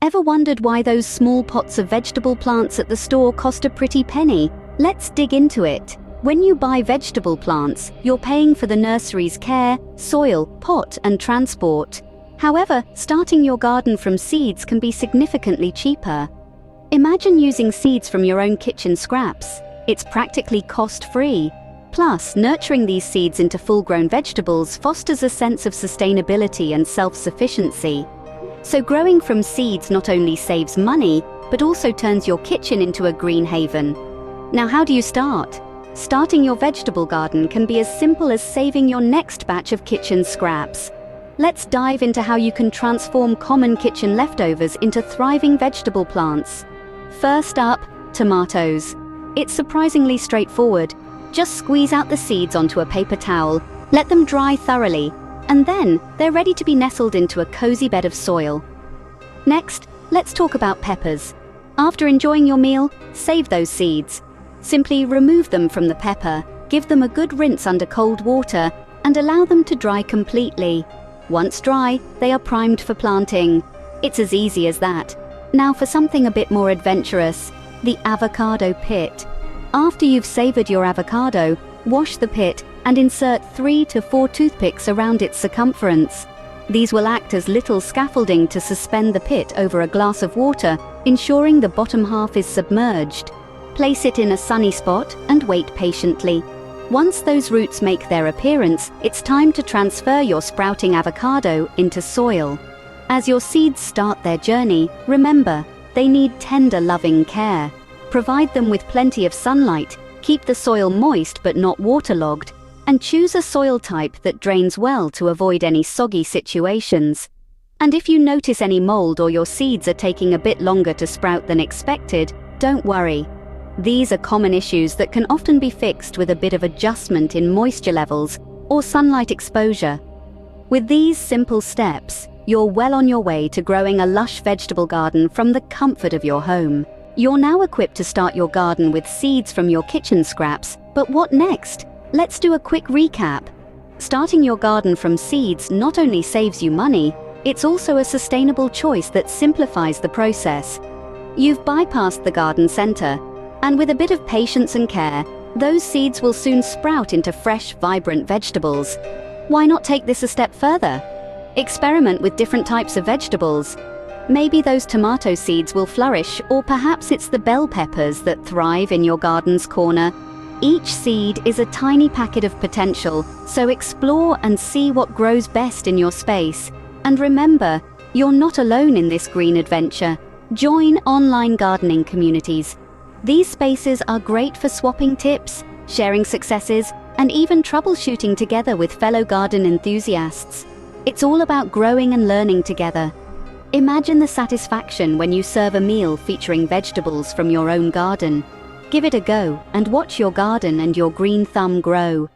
Ever wondered why those small pots of vegetable plants at the store cost a pretty penny? Let's dig into it. When you buy vegetable plants, you're paying for the nursery's care, soil, pot, and transport. However, starting your garden from seeds can be significantly cheaper. Imagine using seeds from your own kitchen scraps. It's practically cost-free. Plus, nurturing these seeds into full-grown vegetables fosters a sense of sustainability and self-sufficiency. So growing from seeds not only saves money, but also turns your kitchen into a green haven. Now, how do you start? Starting your vegetable garden can be as simple as saving your next batch of kitchen scraps. Let's dive into how you can transform common kitchen leftovers into thriving vegetable plants. First up, tomatoes. It's surprisingly straightforward. Just squeeze out the seeds onto a paper towel, let them dry thoroughly, and then they're ready to be nestled into a cozy bed of soil. Next, let's talk about peppers. After enjoying your meal, save those seeds. Simply remove them from the pepper, give them a good rinse under cold water, and allow them to dry completely. Once dry, they are primed for planting. It's as easy as that. Now for something a bit more adventurous, the avocado pit. After you've savored your avocado, wash the pit and insert 3 to 4 toothpicks around its circumference. These will act as little scaffolding to suspend the pit over a glass of water, ensuring the bottom half is submerged. Place it in a sunny spot and wait patiently. Once those roots make their appearance, it's time to transfer your sprouting avocado into soil. As your seeds start their journey, remember, they need tender, loving care. Provide them with plenty of sunlight, keep the soil moist but not waterlogged, and choose a soil type that drains well to avoid any soggy situations. And if you notice any mold or your seeds are taking a bit longer to sprout than expected, don't worry. These are common issues that can often be fixed with a bit of adjustment in moisture levels or sunlight exposure. With these simple steps, you're well on your way to growing a lush vegetable garden from the comfort of your home. You're now equipped to start your garden with seeds from your kitchen scraps, but what next? Let's do a quick recap. Starting your garden from seeds not only saves you money, it's also a sustainable choice that simplifies the process. You've bypassed the garden center, and with a bit of patience and care, those seeds will soon sprout into fresh, vibrant vegetables. Why not take this a step further? Experiment with different types of vegetables. Maybe those tomato seeds will flourish, or perhaps it's the bell peppers that thrive in your garden's corner. Each seed is a tiny packet of potential, so explore and see what grows best in your space. And remember, you're not alone in this green adventure. Join online gardening communities. These spaces are great for swapping tips, sharing successes, and even troubleshooting together with fellow garden enthusiasts. It's all about growing and learning together. Imagine the satisfaction when you serve a meal featuring vegetables from your own garden. Give it a go and watch your garden and your green thumb grow.